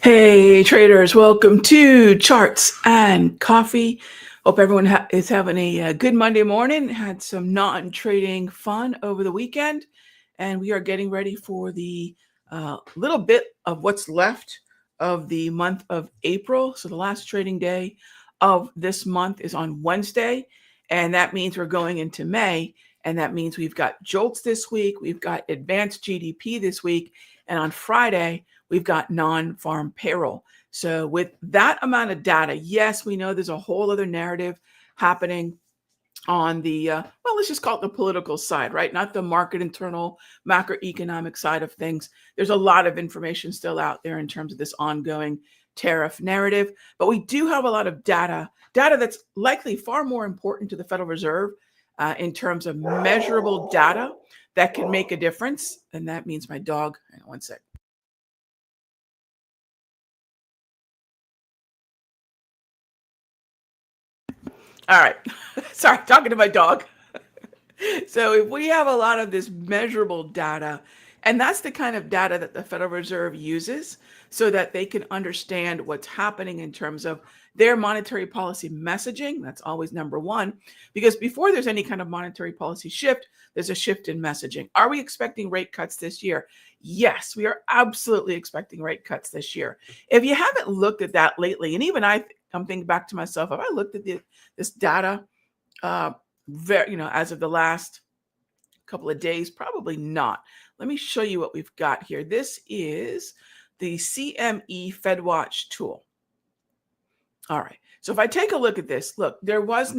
Hey traders, welcome to Charts and Coffee. Hope everyone is having a good Monday morning. Had some non-trading fun over the weekend, and we are getting ready for the little bit of what's left of the month of April. So the last trading day of this month is on Wednesday, and that means we're going into May, and that means we've got JOLTS this week, we've got advanced GDP this week, and on Friday, we've got non-farm payroll. So with that amount of data, yes, we know there's a whole other narrative happening on the, well, let's just call it the political side, right? Not the market internal macroeconomic side of things. There's a lot of information still out there in terms of this ongoing tariff narrative, but we do have a lot of data that's likely far more important to the Federal Reserve in terms of measurable data that can make a difference. And that means my dog, hang on one sec. All right. Sorry, talking to my dog. So if we have a lot of this measurable data, and that's the kind of data that the Federal Reserve uses so that they can understand what's happening in terms of their monetary policy messaging. That's always number one, because before there's any kind of monetary policy shift, there's a shift in messaging. Are we expecting rate cuts this year? Yes, we are absolutely expecting rate cuts this year. If you haven't looked at that lately, and even I'm thinking back to myself, have I looked at this data as of the last couple of days? Probably not. Let me show you what we've got here. This is the CME FedWatch tool. All right. So if I take a look at this, look, there has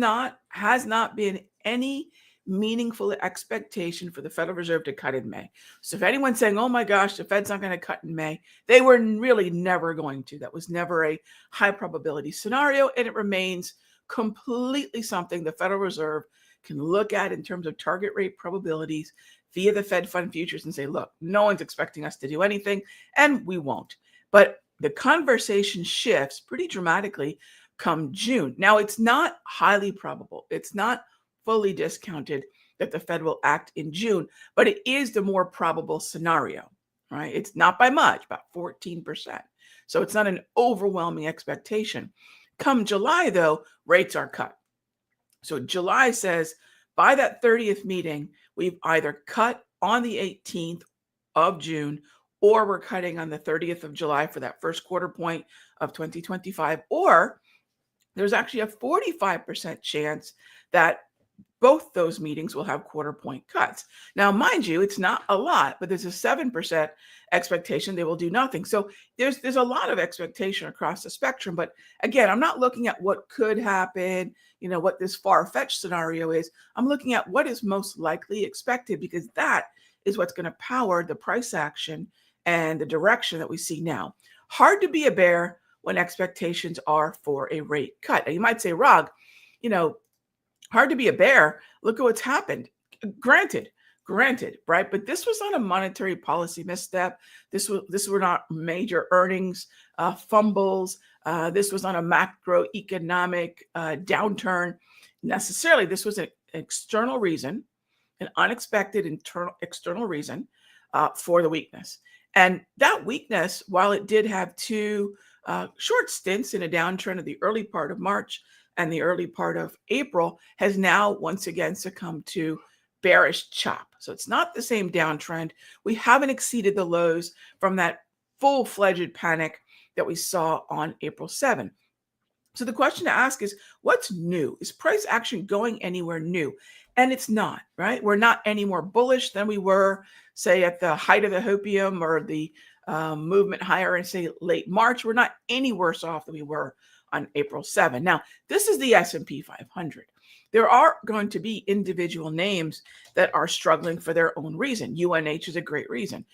not been any meaningful expectation for the Federal Reserve to cut in May. So if anyone's saying, oh my gosh, the Fed's not going to cut in May, they were really never going to. That was never a high probability scenario, and it remains completely something the Federal Reserve can look at in terms of target rate probabilities via the Fed Fund futures and say, look, no one's expecting us to do anything, and we won't. But the conversation shifts pretty dramatically come June. Now, it's not highly probable. It's not fully discounted that the Fed will act in June, but it is the more probable scenario, right? It's not by much, about 14%. So it's not an overwhelming expectation. Come July, though, rates are cut. So July says by that 30th meeting, we've either cut on the 18th of June, or we're cutting on the 30th of July for that first quarter point of 2025, or there's actually a 45% chance that both those meetings will have quarter point cuts. Now, mind you, it's not a lot, but there's a 7% expectation they will do nothing. So there's a lot of expectation across the spectrum. But again, I'm not looking at what could happen, what this far-fetched scenario is. I'm looking at what is most likely expected, because that is what's going to power the price action and the direction that we see now. Hard to be a bear when expectations are for a rate cut. Now, you might say, Rog, hard to be a bear. Look at what's happened. Granted, right? But this was not a monetary policy misstep. This were not major earnings fumbles. This was not a macroeconomic downturn necessarily. This was an external reason, an unexpected external reason for the weakness. And that weakness, while it did have two short stints in a downtrend at the early part of March and the early part of April, has now once again succumbed to bearish chop. So it's not the same downtrend. We haven't exceeded the lows from that full-fledged panic that we saw on April 7. So the question to ask is, what's new? Is price action going anywhere new? And it's not, right? We're not any more bullish than we were, say, at the height of the hopium or the movement higher in, say, late March. We're not any worse off than we were on April 7. Now, this is the S&P 500. There are going to be individual names that are struggling for their own reason. UNH is a great reason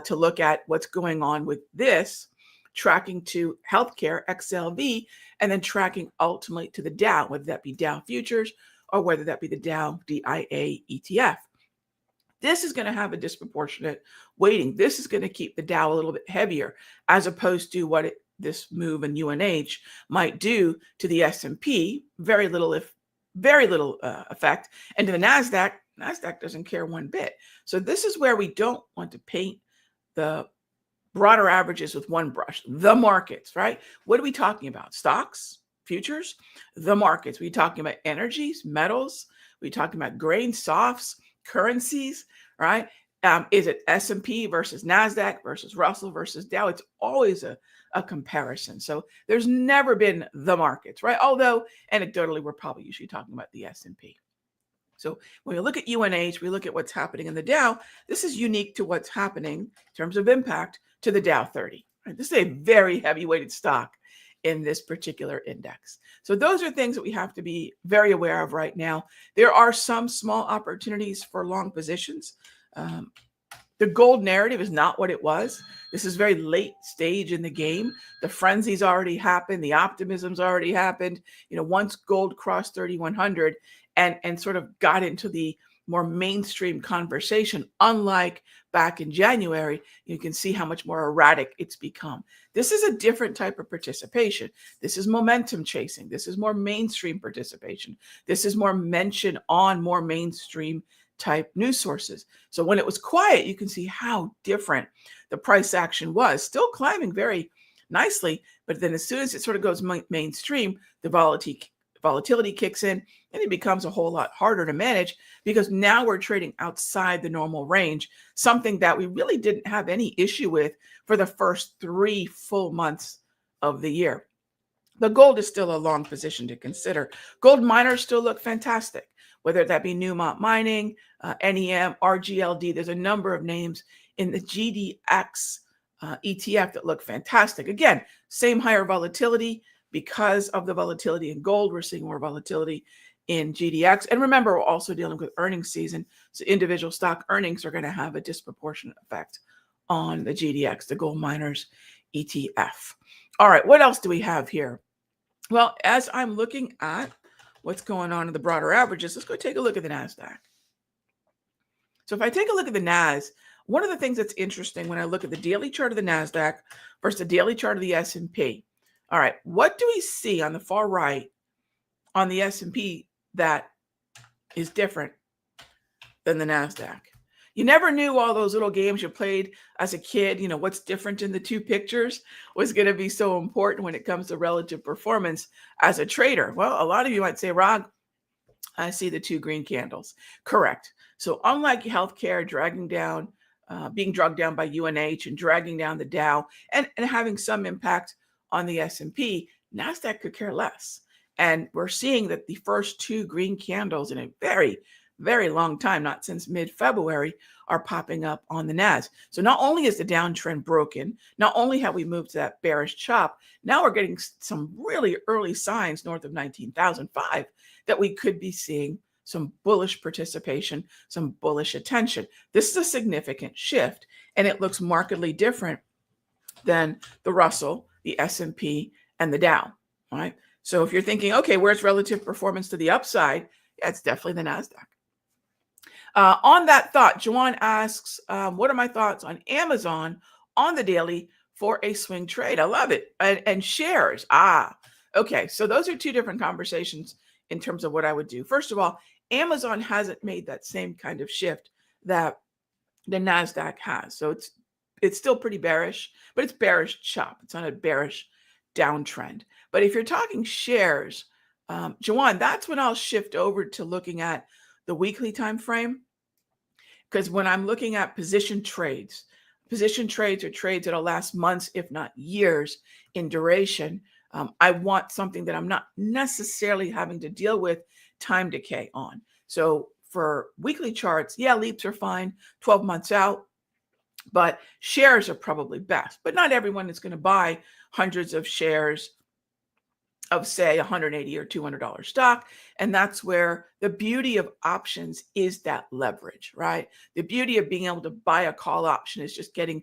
to look at what's going on with this, tracking to healthcare, XLV, and then tracking ultimately to the Dow, whether that be Dow futures or whether that be the Dow DIA ETF. This is going to have a disproportionate weighting. This is going to keep the Dow a little bit heavier, as opposed to what this move in UNH might do to the S&P. Very little effect. And to the NASDAQ doesn't care one bit. So this is where we don't want to paint the broader averages with one brush, the markets, right? What are we talking about? Stocks, futures, the markets. We're talking about energies, metals. We're talking about grains, softs, currencies, right? Is it S&P versus NASDAQ versus Russell versus Dow? It's always a comparison. So there's never been the markets, right? Although anecdotally, we're probably usually talking about the S&P. So when we look at UNH, we look at what's happening in the Dow. This is unique to what's happening in terms of impact to the Dow 30. Right? This is a very heavy weighted stock in this particular index. So those are things that we have to be very aware of right now. There are some small opportunities for long positions. The gold narrative is not what it was. This is very late stage in the game. The frenzy's already happened. The optimism's already happened. Once gold crossed 3,100 and sort of got into the more mainstream conversation, unlike back in January, you can see how much more erratic it's become. This is a different type of participation. This is momentum chasing. This is more mainstream participation. This is more mention on more mainstream type news sources. So when it was quiet, you can see how different the price action was, still climbing very nicely. But then as soon as it sort of goes mainstream, the volatility kicks in and it becomes a whole lot harder to manage because now we're trading outside the normal range, something that we really didn't have any issue with for the first 3 full months of the year. The gold is still a long position to consider. Gold miners still look fantastic, whether that be Newmont Mining, NEM, RGLD. There's a number of names in the GDX ETF that look fantastic. Again, same higher volatility. Because of the volatility in gold, we're seeing more volatility in GDX. And remember, we're also dealing with earnings season. So individual stock earnings are going to have a disproportionate effect on the GDX, the gold miners ETF. All right, what else do we have here? Well, as I'm looking at what's going on in the broader averages, let's go take a look at the NASDAQ. So if I take a look at the NAS, one of the things that's interesting when I look at the daily chart of the NASDAQ versus the daily chart of the S&P, all right, what do we see on the far right on the S&P that is different than the NASDAQ? You never knew all those little games you played as a kid, what's different in the two pictures was going to be so important when it comes to relative performance as a trader. Well, a lot of you might say, Rog, I see the 2 green candles. Correct. So unlike healthcare being dragged down by UNH and dragging down the Dow and having some impact on the S&P, NASDAQ could care less. And we're seeing that the first 2 green candles in a very, very long time, not since mid-February, are popping up on the NAS. So not only is the downtrend broken, not only have we moved to that bearish chop, now we're getting some really early signs north of 19,005 that we could be seeing some bullish participation, some bullish attention. This is a significant shift, and it looks markedly different than the Russell, the S&P, and the Dow, all right? So if you're thinking, okay, where's relative performance to the upside? Yeah, it's definitely the NASDAQ. On that thought, Jawan asks, what are my thoughts on Amazon on the daily for a swing trade? I love it. And shares. Okay. So those are 2 different conversations in terms of what I would do. First of all, Amazon hasn't made that same kind of shift that the NASDAQ has. So it's still pretty bearish, but it's bearish chop. It's not a bearish downtrend. But if you're talking shares, Jawan, that's when I'll shift over to looking at the weekly time frame. Because when I'm looking at position trades are trades that'll last months, if not years in duration. I want something that I'm not necessarily having to deal with time decay on. So for weekly charts, yeah, leaps are fine, 12 months out, but shares are probably best. But not everyone is going to buy hundreds of shares of, say, $180 or $200 stock. And that's where the beauty of options is that leverage, right? The beauty of being able to buy a call option is just getting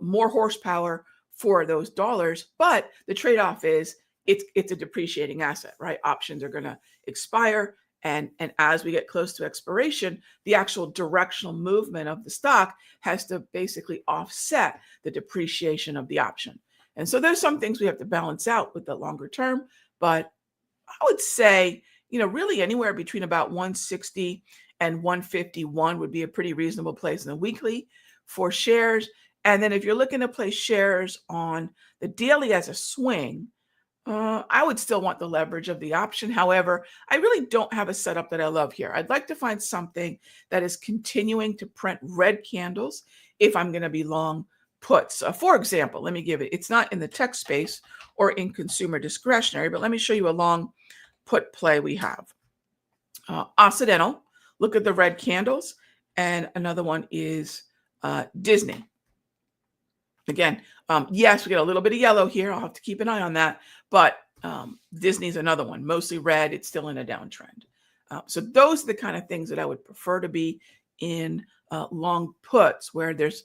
more horsepower for those dollars. But the trade-off is it's a depreciating asset, right? Options are going to expire. And as we get close to expiration, the actual directional movement of the stock has to basically offset the depreciation of the option. And so there's some things we have to balance out with the longer term, but I would say, really anywhere between about 160 and 151 would be a pretty reasonable place in the weekly for shares. And then if you're looking to play shares on the daily as a swing, I would still want the leverage of the option. However, I really don't have a setup that I love here. I'd like to find something that is continuing to print red candles if I'm going to be long puts. For example, let me give it, it's not in the tech space or in consumer discretionary, but let me show you a long put play we have. Occidental, look at the red candles. And another one is Disney. Again, yes, we get a little bit of yellow here. I'll have to keep an eye on that. But Disney's another one, mostly red. It's still in a downtrend. So those are the kind of things that I would prefer to be in long puts, where there's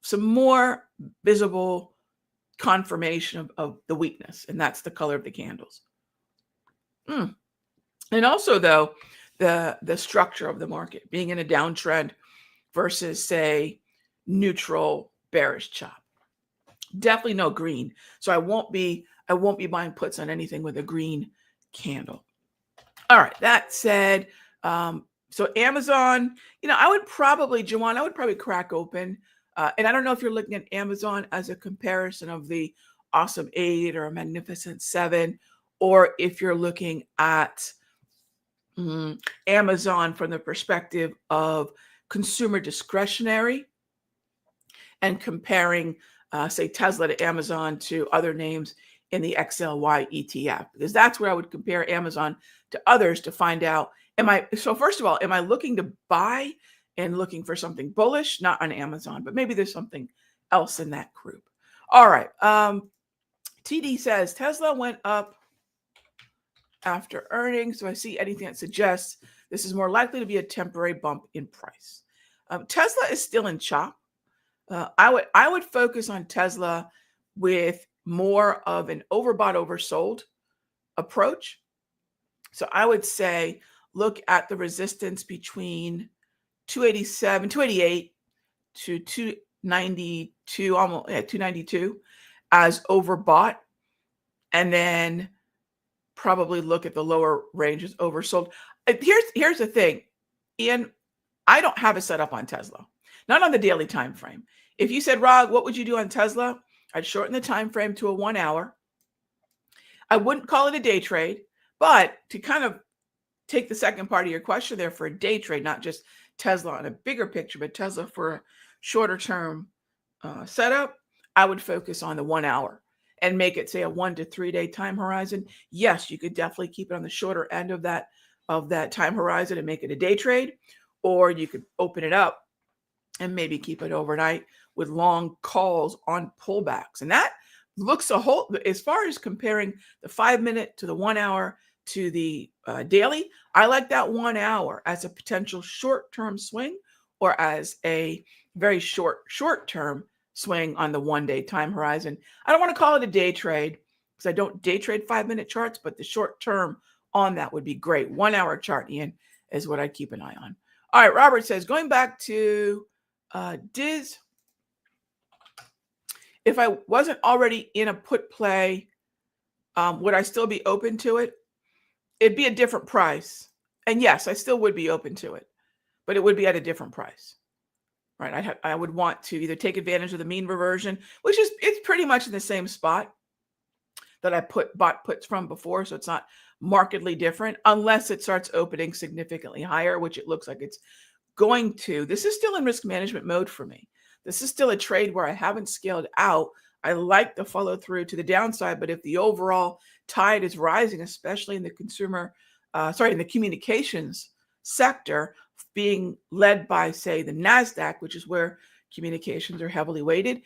some more visible confirmation of the weakness. And that's the color of the candles. And also, though, the structure of the market being in a downtrend versus, say, neutral bearish chop. Definitely no green. So I won't be buying puts on anything with a green candle. All right. That said, so Amazon, I would probably, Jawan, I would probably crack open. And I don't know if you're looking at Amazon as a comparison of the Awesome 8 or a Magnificent 7, or if you're looking at Amazon from the perspective of consumer discretionary and comparing, say, Tesla to Amazon to other names in the XLY ETF, because that's where I would compare Amazon to others to find out, so first of all, am I looking to buy and looking for something bullish? Not on Amazon, but maybe there's something else in that group. All right. TD says Tesla went up after earnings. Do I see anything that suggests this is more likely to be a temporary bump in price? Tesla is still in chop. I would focus on Tesla with more of an overbought, oversold approach. So I would say look at the resistance between 288 to 292, almost 292 as overbought, and then probably look at the lower range as oversold. Here's the thing, Ian, I don't have a setup on Tesla, not on the daily time frame. If you said, Rog, what would you do on Tesla? I'd shorten the time frame to a 1 hour. I wouldn't call it a day trade, but to kind of take the second part of your question there, for a day trade, not just Tesla on a bigger picture, but Tesla for a shorter term setup, I would focus on the 1 hour and make it, say, a 1 to 3 day time horizon. Yes, you could definitely keep it on the shorter end of that time horizon and make it a day trade, or you could open it up and maybe keep it overnight with long calls on pullbacks. And that looks as far as comparing the 5 minute to the 1 hour to the daily, I like that 1 hour as a potential short-term swing, or as a very short-term swing on the 1 day time horizon. I don't want to call it a day trade because I don't day trade 5 minute charts, but the short term on that would be great. 1 hour chart, Ian, is what I keep an eye on. All right, Robert says, going back to Diz, if I wasn't already in a put play, would I still be open to it? It'd be a different price. And yes, I still would be open to it, but it would be at a different price, right? I would want to either take advantage of the mean reversion, which is, it's pretty much in the same spot that I bought puts from before. So it's not markedly different unless it starts opening significantly higher, which it looks like it's going to. This is still in risk management mode for me. This is still a trade where I haven't scaled out. I like the follow through to the downside, but if the overall tide is rising, especially in the in the communications sector, being led by, say, the NASDAQ, which is where communications are heavily weighted,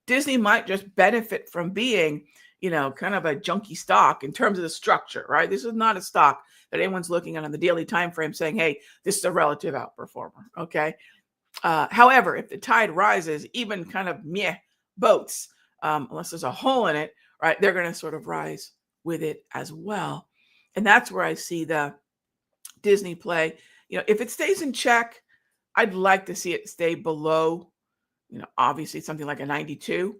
Disney might just benefit from being, kind of a junky stock in terms of the structure, right? This is not a stock that anyone's looking at on the daily time frame saying, hey, this is a relative outperformer, okay? However, if the tide rises, even kind of meh boats, unless there's a hole in it, right, they're going to sort of rise with it as well. And that's where I see the Disney play. If it stays in check, I'd like to see it stay below, obviously something like a 92.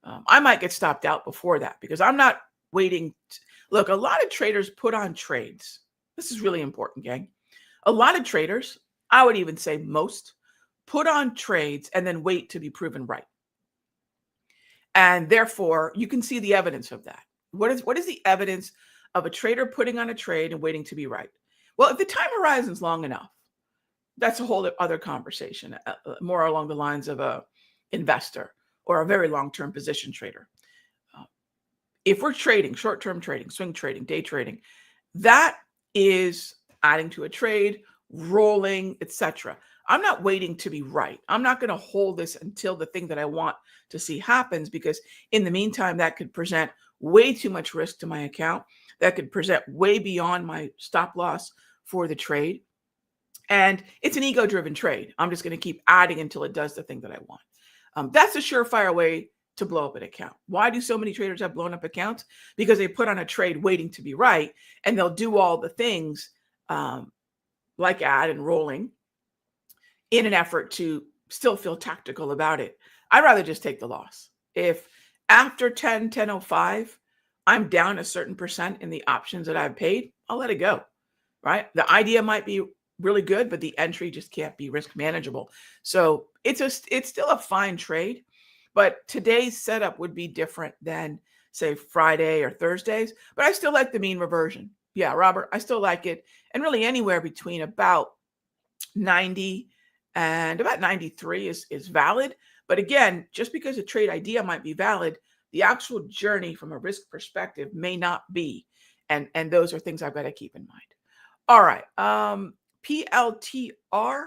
I might get stopped out before that because I'm not waiting. Look, a lot of traders put on trades. This is really important, gang. A lot of traders, I would even say most, put on trades and then wait to be proven right. And therefore, you can see the evidence of that. What is the evidence of a trader putting on a trade and waiting to be right? Well, if the time horizon is long enough, that's a whole other conversation, more along the lines of a investor or a very long-term position trader. If we're trading, short-term trading, swing trading, day trading, that is adding to a trade, rolling, etc. I'm not waiting to be right. I'm not going to hold this until the thing that I want to see happens, because in the meantime, that could present way too much risk to my account. That could present way beyond my stop loss for the trade. And it's an ego-driven trade. I'm just going to keep adding until it does the thing that I want. That's a surefire way to blow up an account. Why do so many traders have blown up accounts? Because they put on a trade waiting to be right, and they'll do all the things like add and rolling in an effort to still feel tactical about it. I'd rather just take the loss. If after 10:05, I'm down a certain percent in the options that I've paid, I'll let it go, right? The idea might be really good, but the entry just can't be risk manageable. So it's still a fine trade, but today's setup would be different than, say, Friday or Thursdays. But I still like the mean reversion. Yeah, Robert, I still like it. And really anywhere between about 90 and about 93 is valid. But again, just because a trade idea might be valid, the actual journey from a risk perspective may not be. And those are things I've got to keep in mind. All right. PLTR.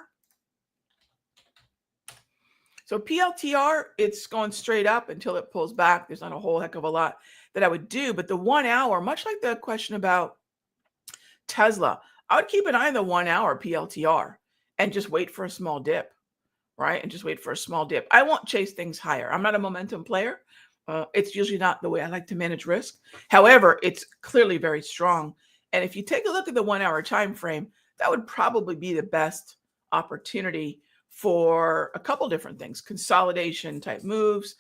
So PLTR, it's going straight up until it pulls back. There's not a whole heck of a lot that I would do. But the 1 hour, much like the question about Tesla, I would keep an eye on the 1 hour PLTR and just wait for a small dip, right? And just wait for a small dip. I won't chase things higher. I'm not a momentum player. It's usually not the way I like to manage risk. However, it's clearly very strong. And if you take a look at the 1 hour time frame, that would probably be the best opportunity for a couple different things. Consolidation type moves.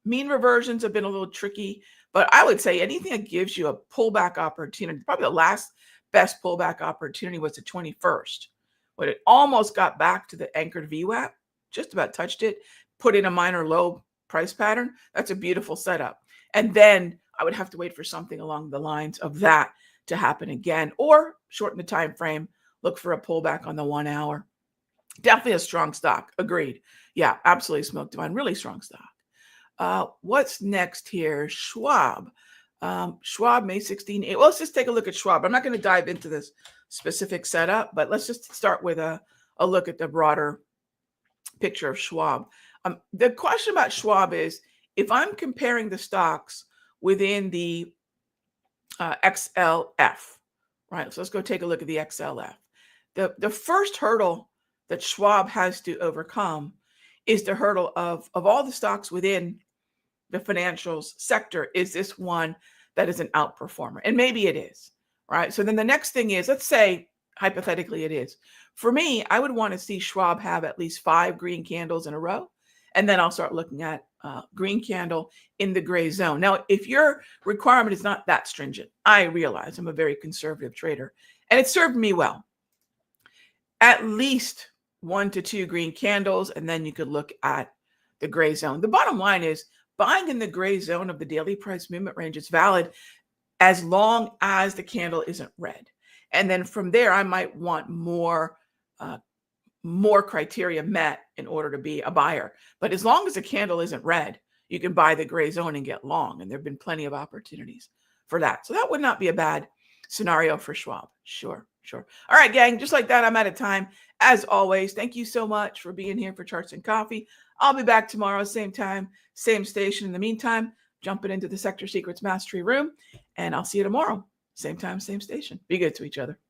Mean reversions have been a little tricky, but I would say anything that gives you a pullback opportunity, probably the last best pullback opportunity was the 21st, when it almost got back to the anchored VWAP, just about touched it, put in a minor low price pattern. That's a beautiful setup. And then I would have to wait for something along the lines of that to happen again, or shorten the time frame, look for a pullback on the 1 hour. Definitely a strong stock. Agreed. Yeah, absolutely smoked divine. Really strong stock. What's next here? Schwab. Schwab, May 16. Well, let's just take a look at Schwab. I'm not going to dive into this specific setup, but let's just start with a look at the broader picture of Schwab. The question about Schwab is, if I'm comparing the stocks within the XLF, right? So let's go take a look at the XLF. The first hurdle that Schwab has to overcome is the hurdle of all the stocks within the financials sector, is this one that is an outperformer? And maybe it is, right? So then the next thing is, let's say hypothetically it is. For me, I would want to see Schwab have at least 5 green candles in a row. And then I'll start looking at green candle in the gray zone. Now, if your requirement is not that stringent, I realize I'm a very conservative trader, and it served me well. At least 1 to 2 green candles, and then you could look at the gray zone. The bottom line is, buying in the gray zone of the daily price movement range is valid as long as the candle isn't red. And then from there, I might want more criteria met in order to be a buyer. But as long as the candle isn't red, you can buy the gray zone and get long. And there have been plenty of opportunities for that. So that would not be a bad scenario for Schwab. Sure. All right, gang, just like that, I'm out of time. As always, thank you so much for being here for Charts and Coffee. I'll be back tomorrow, same time, same station. In the meantime, jumping into the Sector Secrets Mastery Room, and I'll see you tomorrow, same time, same station. Be good to each other.